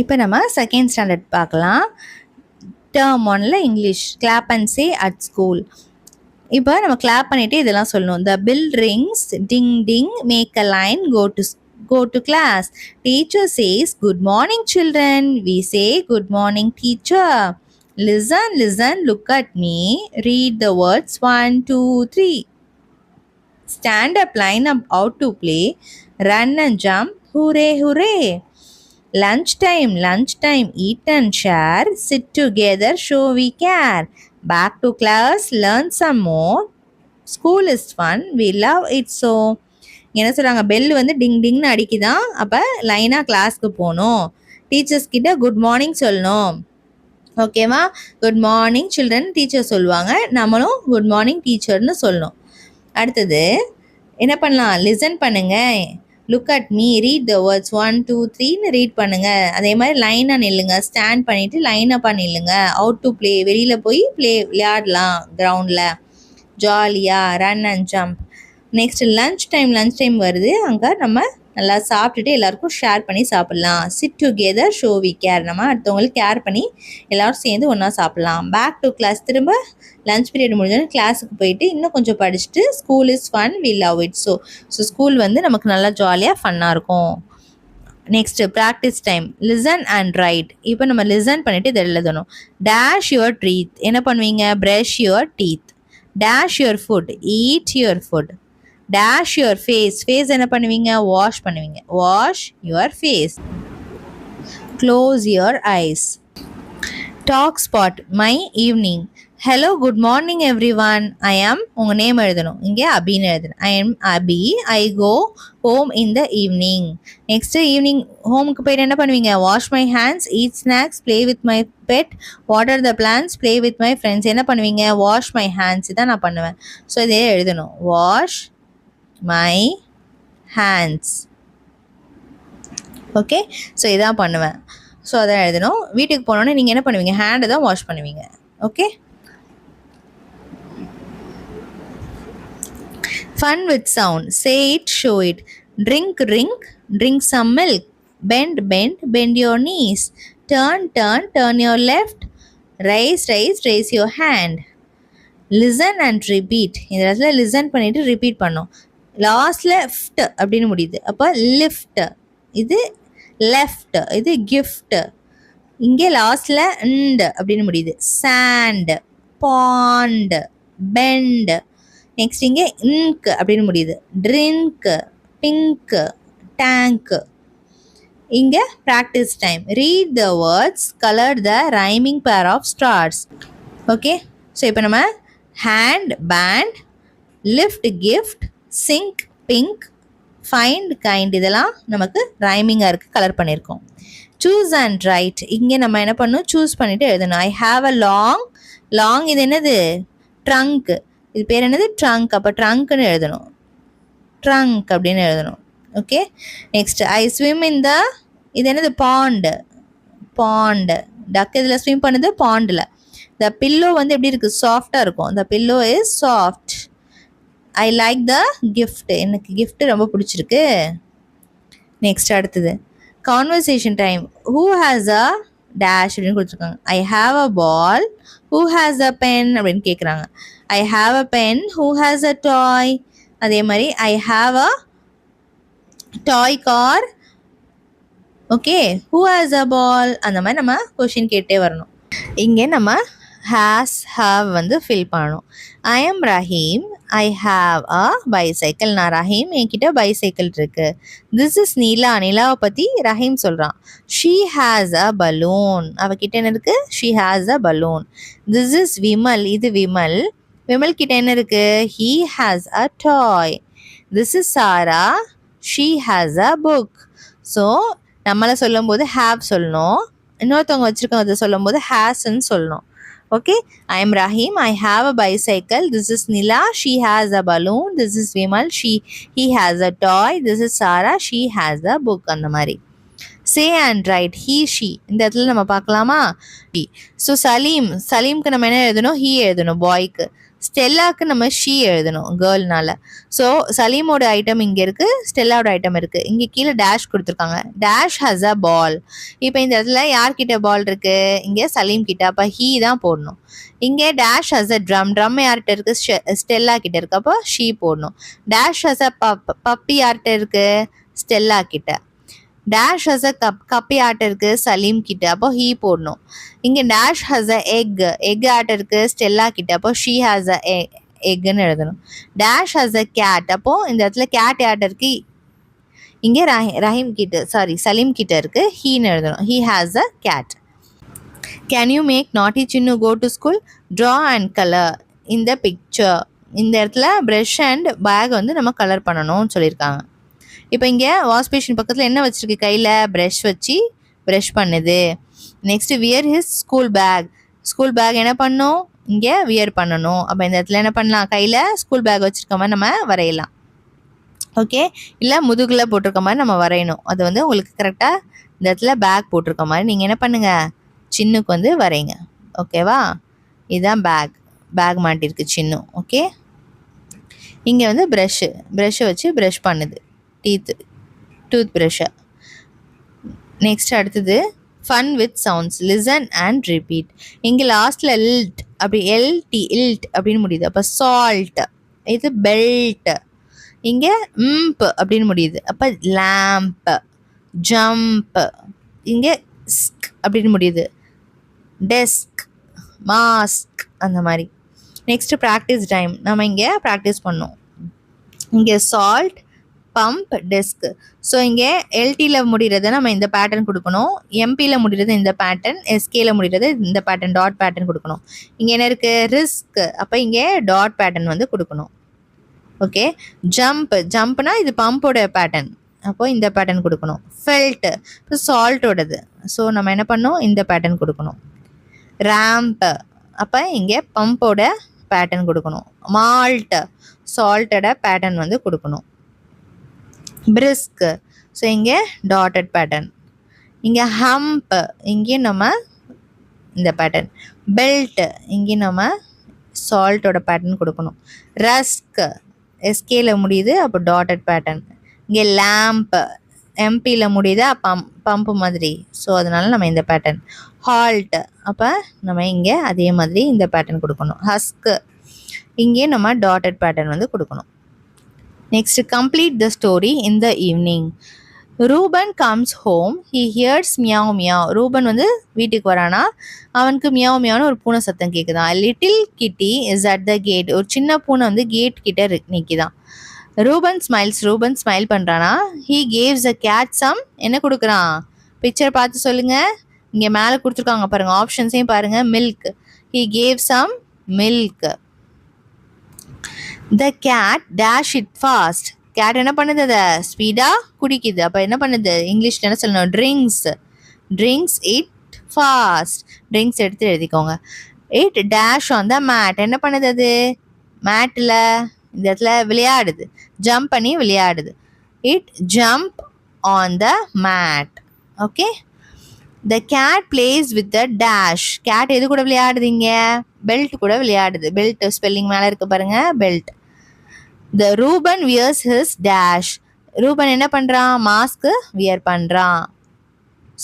இப்போ நம்ம second standard பார்க்கலாம். டேர்ம் 1ல் English clap and say at school. இப்போ நம்ம கிளாப் பண்ணிட்டு இதெல்லாம் சொல்லணும். The bell rings ding ding make a line go to class. Teacher says good morning children. We say good morning teacher. Listen, look at me. Read the words 1 2 3. Stand up, line up, out to play. Run and jump, hooray hooray. Lunchtime, eat and share. Sit together, show we care. Back to class, learn some more. School is fun, we love it so. என்ன சொல்கிறாங்க, bell வந்து டிங் டிங்னு அடிக்குதான். அப்போ லைனாக கிளாஸ்க்கு போகணும். Teachers கிட்ட good morning சொல்லணும். ஓகேவா? குட் மார்னிங் சில்ட்ரன் டீச்சர் சொல்லுவாங்க, நம்மளும் குட் மார்னிங் டீச்சர்னு சொல்லணும். அடுத்தது என்ன பண்ணலாம், லிசன் பண்ணுங்கள். Look at me, read the words 1 2 3ன்னு ரீட் பண்ணுங்கள். அதே மாதிரி லைனாக நில்லுங்க, ஸ்டாண்ட் பண்ணிவிட்டு லைனப்பாக நில்லுங்க. அவுட் டு ப்ளே, வெளியில் போய் விளையாடலாம் கிரவுண்டில் ஜாலியாக. Run and jump. Next lunch time வருது. அங்கே நம்ம நல்லா சாப்பிட்டுட்டு எல்லாருக்கும் ஷேர் பண்ணி சாப்பிட்லாம். Sit together show we care, நம்ம அடுத்தவங்களுக்கு கேர் பண்ணி எல்லோரும் சேர்ந்து ஒன்றா சாப்பிட்லாம். பேக் டு கிளாஸ், திரும்ப லன்ச் பீரியட் முடிஞ்சோடனே கிளாஸுக்கு போயிட்டு இன்னும் கொஞ்சம் படிச்சுட்டு school is fun, we love it so school வந்து நமக்கு நல்லா ஜாலியாக ஃபன்னாக இருக்கும். Next practice time, listen and write. இப்போ நம்ம லிசன் பண்ணிவிட்டு இதை எழுதணும். டேஷ் யுவர் டீத், என்ன பண்ணுவீங்க, brush your teeth. Dash your food, eat your food. Dash your face, face என்ன பண்ணுவீங்க, வாஷ் பண்ணுவீங்க. Wash your face. Close your eyes. Talk spot, my evening. Hello good morning everyone. I am, உங்கள் name எழுதணும், இங்கே அபின்னு எழுதணும். I am Abhi, I go home in the evening. Next evening ஹோமுக்கு போய்ட்டு என்ன பண்ணுவீங்க, wash my hands, eat snacks, play with my pet, water the plans, play with my friends. என்ன பண்ணுவீங்க, வாஷ் மை ஹேண்ட்ஸ் தான் நான் பண்ணுவேன். ஸோ இதே எழுதணும், wash my hands. Okay, so இதான் பண்ணுவேன். ஸோ அதான் எழுதணும். வீட்டுக்கு போனோன்னே நீங்கள் என்ன பண்ணுவீங்க, ஹேண்டை தான் வாஷ் பண்ணுவீங்க. Okay. Fun with sound, say it, show it. Drink some milk. Bend your knees. Turn your left. Raise your hand. Listen and repeat. இந்த இடத்துல லிசன் பண்ணிவிட்டு ரிப்பீட் பண்ணோம். லாஸ்டில் ஃப்ட் அப்படின்னு முடியுது. அப்போ லிஃப்ட், இது லெஃப்ட், இது கிஃப்ட். இங்கே லாஸ்டில் ண்ட் அப்படின்னு முடியுது. Sand, pond, bend. நெக்ஸ்ட் இங்கே இங்க் அப்படின்னு முடியுது. Drink, pink, tank. இங்கே practice time. Read the words, colour the rhyming pair of stars. Okay, so இப்போ நம்ம hand, band, lift, gift, sink, pink, find, kind இதெல்லாம் நமக்கு ரைமிங்காக இருக்குது, கலர் பண்ணியிருக்கோம். சூஸ் அண்ட் ரைட், இங்கே நம்ம என்ன பண்ணணும், சூஸ் பண்ணிவிட்டு எழுதணும். ஐ ஹாவ் அ லாங் இது என்னது, ட்ரங்க். இது பேர் என்னது, ட்ரங்க். அப்போ ட்ரங்க்னு எழுதணும், ட்ரங்க் அப்படின்னு எழுதணும். Okay. Next I swim in the, இது என்னது, பாண்டு. டக் இதில் ஸ்விம் பண்ணுது, பாண்டில். த பில்லோ வந்து எப்படி இருக்குது, சாஃப்டாக இருக்கும். The pillow is soft. I like the gift, எனக்கு கிஃப்ட் ரொம்ப பிடிச்சிருக்கு. நெக்ஸ்ட் அடுத்தது conversation time. Who has a dash அப்படின்னு கொடுத்துருக்காங்க. I have a ball. Who has a pen அப்படின்னு கேட்குறாங்க. I have a pen. Who has a toy. அதே மாதிரி I have a toy car. Okay, who has a ball. அந்த மாதிரி நம்ம question கேட்டே வரணும். இங்கே நம்ம ஹேஸ், ஹாவ் வந்து ஃபில் பண்ணணும். I am Rahim. I have a bicycle. நான் ரஹீம், என்கிட்ட பைசைக்கிள் இருக்கு. This is Neela. நிலாவை பற்றி ரஹீம் சொல்கிறான். She has a balloon. அவகிட்ட என்ன இருக்குது, she has a balloon. This is Vimal. இது விமல். விமல் கிட்ட என்ன இருக்குது, he has a toy. This is Sara. She has a book. So நம்மளை சொல்லும் போது ஹாவ் சொல்லணும், இன்னொருத்தவங்க வச்சுருக்கவங்க சொல்லும் போது ஹேஸ்ன்னு சொல்லணும். Okay, I am Rahim. I have a bicycle. This is Nila. She has a balloon. This is Vimal. He has a toy. This is Sarah. She has a book. அந்த மாதிரி say and write. He, she. இந்த இடத்துல நம்ம பார்க்கலாமா. So சலீம்க்கு நம்ம என்ன எழுதணும், he எழுதணும் பாய்க்கு. ஸ்டெல்லாக்கு நம்ம ஷீ எழுதணும் கேர்ள்னால. ஸோ சலீமோட ஐட்டம் இங்கே இருக்குது, ஸ்டெல்லாவோட ஐட்டம் இருக்குது. இங்கே கீழே டேஷ் கொடுத்துருக்காங்க. டேஷ் ஹஸ் அ பால். இப்போ இந்த இடத்துல யார்கிட்ட பால் இருக்குது? இங்கே சலீம் கிட்ட. அப்போ ஹீ தான் போடணும். இங்கே dash has a drum. Drum யார்கிட்ட இருக்குது? ஸ்டெல்லா கிட்ட இருக்குது. அப்போ ஷீ போடணும். டேஷ் ஹஸ் அ பப்பி யார்கிட்ட இருக்குது? ஸ்டெல்லா கிட்ட. டேஷ் ஹஸ் அ கப்பி ஆட்ட இருக்கு சலீம் கிட்ட. அப்போ ஹீ போடணும். இங்கே டேஷ் ஹஸ் அ எக் ஆட்ட இருக்கு ஸ்டெல்லா கிட்ட. அப்போ ஷீ ஹஸ் அ எக்னு எழுதணும். Dash has a cat. அப்போ இந்த இடத்துல கேட் ஆட்ட இருக்கு இங்கே ரஹீம் கிட்ட சலீம் கிட்ட இருக்கு, ஹீன்னு எழுதணும். He has a cat. Can you make நாட்டி சின்னு go to school? Draw and colour இந்த பிக்சர். இந்த இடத்துல ப்ரஷ் அண்ட் பேக் வந்து நம்ம கலர் பண்ணணும்னு சொல்லியிருக்காங்க. இப்போ இங்கே வாஷ் பேஷன் பக்கத்தில் என்ன வச்சுருக்கு? கையில் ப்ரஷ் வச்சு ப்ரஷ் பண்ணுது. Next wear his school bag. School bag என்ன பண்ணணும்? இங்கே வியர் பண்ணணும். அப்போ இந்த இடத்துல என்ன பண்ணலாம்? கையில் ஸ்கூல் பேக் வச்சுருக்க மாதிரி நம்ம வரையலாம். ஓகே, இல்லை முதுகில் போட்டிருக்க மாதிரி நம்ம வரையணும். அது வந்து உங்களுக்கு கரெக்டாக இந்த இடத்துல பேக் போட்டிருக்க மாதிரி நீங்கள் என்ன பண்ணுங்கள்? சின்னுக்கு வந்து வரைங்க. ஓகேவா? இதுதான் பேக் மாட்டிருக்கு சின்னும். ஓகே, இங்கே வந்து ப்ரஷ்ஷை வச்சு ப்ரஷ் பண்ணுது டூத் ப்ரஷ்ஷை. நெக்ஸ்ட் அடுத்தது fun with sounds. Listen and repeat. இங்கே லாஸ்ட்டில் இல்ட் அப்படின்னு முடியுது. அப்போ சால்ட். இது பெல்ட். இங்கே அப்படின்னு முடியுது. அப்போ லேம்ப். ஜம்ப். இங்கே ஸ்க் அப்படின்னு முடியுது. டெஸ்க், மாஸ்க், அந்த மாதிரி. Next practice time. நம்ம இங்கே ப்ராக்டிஸ் பண்ணோம். இங்கே சால்ட், பம்ப், டெஸ்க். ஸோ இங்கே எல்டியில் முடிகிறத நம்ம இந்த பேட்டர்ன் கொடுக்கணும். எம்பியில் முடிகிறது இந்த பேட்டர்ன். எஸ்கேயில் முடிகிறது இந்த பேட்டர்ன், டாட் பேட்டர்ன் கொடுக்கணும். இங்கே என்ன இருக்குது? ரிஸ்க். அப்போ இங்கே டாட் பேட்டர்ன் வந்து கொடுக்கணும். ஓகே, ஜம்ப்னா இது பம்போட பேட்டர்ன். அப்போது இந்த பேட்டர்ன் கொடுக்கணும். ஃபெல்ட் இப்போ சால்ட்டோடது. ஸோ நம்ம என்ன பண்ணோம்? இந்த பேட்டர்ன் கொடுக்கணும். ரேம்ப் அப்போ இங்கே பம்போட பேட்டர்ன் கொடுக்கணும். மால்ட் சால்ட்டோட பேட்டர்ன் வந்து கொடுக்கணும். பிரிஸ்க் ஸோ இங்கே டாட்டட் பேட்டர்ன். இங்கே ஹம்ப் இங்கேயும் நம்ம இந்த பேட்டர்ன். பெல்ட் இங்கேயும் நம்ம சால்ட்டோட பேட்டர்ன் கொடுக்கணும். ரஸ்க் எஸ்கேயில் முடியுது, அப்போ டாட்டட் பேட்டர்ன். இங்கே லேம்ப் எம்பியில் முடியுது, பம்பு மாதிரி. ஸோ அதனால நம்ம இந்த பேட்டர்ன். ஹால்ட் அப்போ நம்ம இங்கே அதே மாதிரி இந்த பேட்டர்ன் கொடுக்கணும். ஹஸ்க்கு இங்கே நம்ம டாட்டட் பேட்டர்ன் வந்து கொடுக்கணும். Next complete the story in the evening. Ruben comes home, he hears meow meow. Ruben வந்து வீட்டுக்கு வரானா, அவனுக்கு மியாவ் மியாவ்னு ஒரு பூனை சத்தம் கேட்குதான். Little kitty is at the gate. ஒரு சின்ன பூனை வந்து கேட் கிட்ட நிற்கிதான். ரூபன் ஸ்மைல் பண்ணுறானா. He gives a cat some. என்ன கொடுக்குறான்? பிக்சர் பார்த்து சொல்லுங்கள். இங்கே மேலே கொடுத்துருக்காங்க பாருங்கள், ஆப்ஷன்ஸையும் பாருங்கள். Milk. He gave some milk. The cat dash it fast. Cat என்ன பண்ணுது? அதை ஸ்பீடாக குடிக்குது. அப்போ என்ன பண்ணுது? இங்கிலீஷில் என்ன சொல்லணும்? Drinks it fast. ட்ரிங்க்ஸ் எடுத்து எழுதிக்கோங்க. It dash on the mat. என்ன பண்ணுது? அது மேட்டில் இந்த இடத்துல விளையாடுது. ஜம்ப் பண்ணி விளையாடுது. It jump on the mat. Okay, the cat plays with the dash. Cat எது கூட விளையாடுதுங்க? பெல்ட் கூட விளையாடுது. பெல்ட் ஸ்பெல்லிங் மேலே இருக்க பாருங்க, belt. The Ruben wears his dash. Ruben என்ன பண்ணுறான்? மாஸ்க்கு வியர் பண்ணுறான்.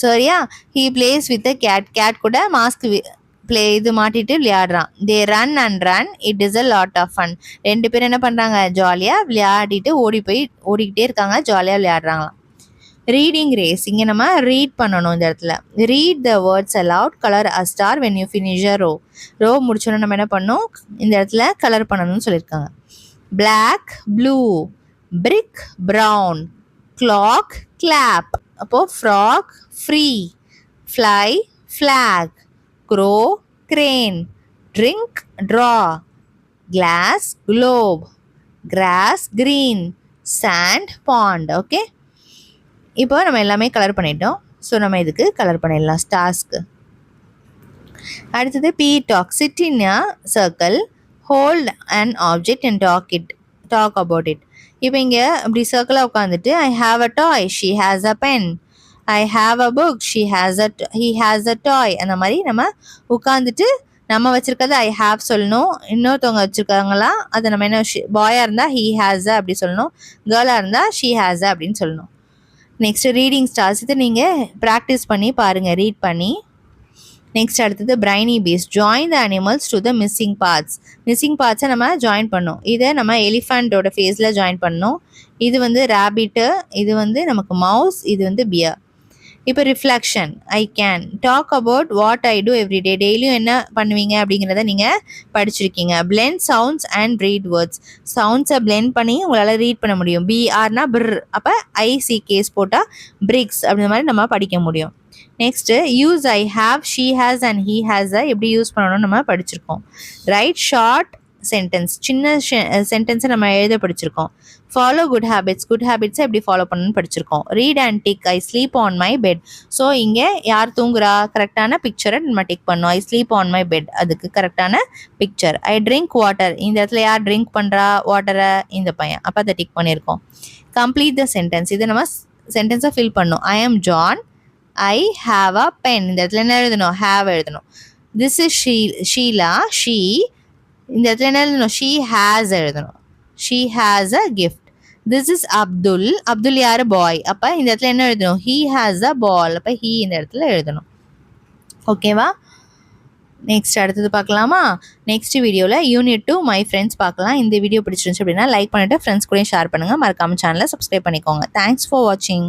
சரியா? He plays with the cat. Cat கூட மாஸ்க் இது மாட்டிட்டு விளையாடுறான். They run and run, it is a lot of fun. ரெண்டு பேரும் என்ன பண்ணுறாங்க? ஜாலியாக விளையாடிட்டு ஓடிக்கிட்டே இருக்காங்க, ஜாலியாக விளையாடுறாங்களாம். Reading race. இங்கே நம்ம ரீட் பண்ணணும். இந்த இடத்துல read the words aloud, colour a star when you finish a row முடிச்சோன்னா நம்ம என்ன பண்ணணும்? இந்த இடத்துல கலர் பண்ணணும்னு சொல்லியிருக்காங்க. Black blue, brick brown, clock clap. அப்போது frog free, fly flag, crow crane, drink draw, glass globe, grass green, sand pond. ஓகே, இப்போ நம்ம எல்லாமே கலர் பண்ணிட்டோம். ஸோ நம்ம இதுக்கு கலர் பண்ணிடலாம் ஸ்டார்ஸ்க்கு. அடுத்தது B talk. Sit in a circle, hold and object and talk about it. இப்போ இங்கே இப்படி சர்க்கிளாக உட்காந்துட்டு I have a toy, she has a pen. I have a book, he has a toy. அந்த மாதிரி நம்ம உட்காந்துட்டு நம்ம வச்சிருக்கிறது ஐ ஹாவ் சொல்லணும். இன்னொருத்தவங்க வச்சிருக்காங்களா அதை நம்ம என்ன, பாயாக இருந்தால் ஹீ ஹேஸ் அப்படி சொல்லணும், கேர்ளாக இருந்தால் ஷீ ஹேஸ் அப்படின்னு சொல்லணும். நெக்ஸ்ட் ரீடிங் ஸ்டார்ஸ், இதை நீங்கள் ப்ராக்டிஸ் பண்ணி பாருங்கள், ரீட் பண்ணி. நெக்ஸ்ட் அடுத்தது brainy bees, join the animals to the missing parts. Missing பார்ட்ஸை நம்ம ஜாயின் பண்ணோம். இதை நம்ம எலிஃபண்ட்டோட ஃபேஸில் ஜாயின் பண்ணோம். இது வந்து ரேபிட்டு, இது வந்து நமக்கு மவுஸ், இது வந்து பியர். இப்போ reflection, I can talk about what I do everyday. டெய்லியும் என்ன பண்ணுவீங்க அப்படிங்கிறத நீங்கள் படிச்சிருக்கீங்க. Blend sounds and read words, சவுண்ட்ஸை பிளெண்ட் பண்ணி உங்களால் ரீட் பண்ண முடியும். பிஆர்னா பிர், அப்போ ஐசி கேஸ் போட்டால் பிரிக்ஸ் அப்படின்ற மாதிரி நம்ம படிக்க முடியும். Next use I have, she has and he ஹேஸை எப்படி யூஸ் பண்ணணும்னு நம்ம படிச்சிருக்கோம். ரைட் ஷார்ட் சென்டென்ஸ், சின்ன சென்டென்ஸை நம்ம எழுத படிச்சிருக்கோம். ஃபாலோ குட் ஹேபிட்ஸ், குட் ஹேபிட்ஸை எப்படி ஃபாலோ பண்ணணும்னு படிச்சிருக்கோம். Read and tick, I sleep on my bed. So இங்கே யார் தூங்குறா, கரெக்டான பிக்சரை நம்ம டிக் பண்ணோம். I sleep on my bed, அதுக்கு கரெக்டான பிக்சர். ஐ ட்ரிங்க் வாட்டர், இந்த இடத்துல யார் ட்ரிங்க் பண்ணுறா வாட்டரை, இந்த பையன், அப்போ அதை டிக் பண்ணியிருக்கோம். கம்ப்ளீட் த சென்டென்ஸ், இதை நம்ம சென்டென்ஸை ஃபில் பண்ணோம். I am John, I have a pen, இந்த இடத்துல என்ன எழுதணும், ஹாவ் எழுதணும். திஸ் இஸ் ஷீலா, ஷீ, இந்த இடத்துல என்ன எழுதணும், ஷீ ஹேஸ் எழுதணும். She has a gift. This is Abdul, Abdul யார், பாய், அப்போ இந்த இடத்துல என்ன எழுதணும், ஹீ ஹேஸ் அ பால், அப்போ ஹீ இந்த இடத்துல எழுதணும். ஓகேவா? நெக்ஸ்ட் அடுத்தது பார்க்கலாமா? நெக்ஸ்ட் வீடியோவில் யூனிட் 2 மை ஃப்ரெண்ட்ஸ் பார்க்கலாம். இந்த வீடியோ பிடிச்சிருந்துச்சு அப்படின்னா லைக் பண்ணிவிட்டு ஃப்ரெண்ட்ஸ் கூட ஷேர் பண்ணுங்கள். மறக்காமல் சேனலை சப்ஸ்கிரைப் பண்ணிக்கோங்க. தேங்க்ஸ் ஃபார் வாட்சிங்.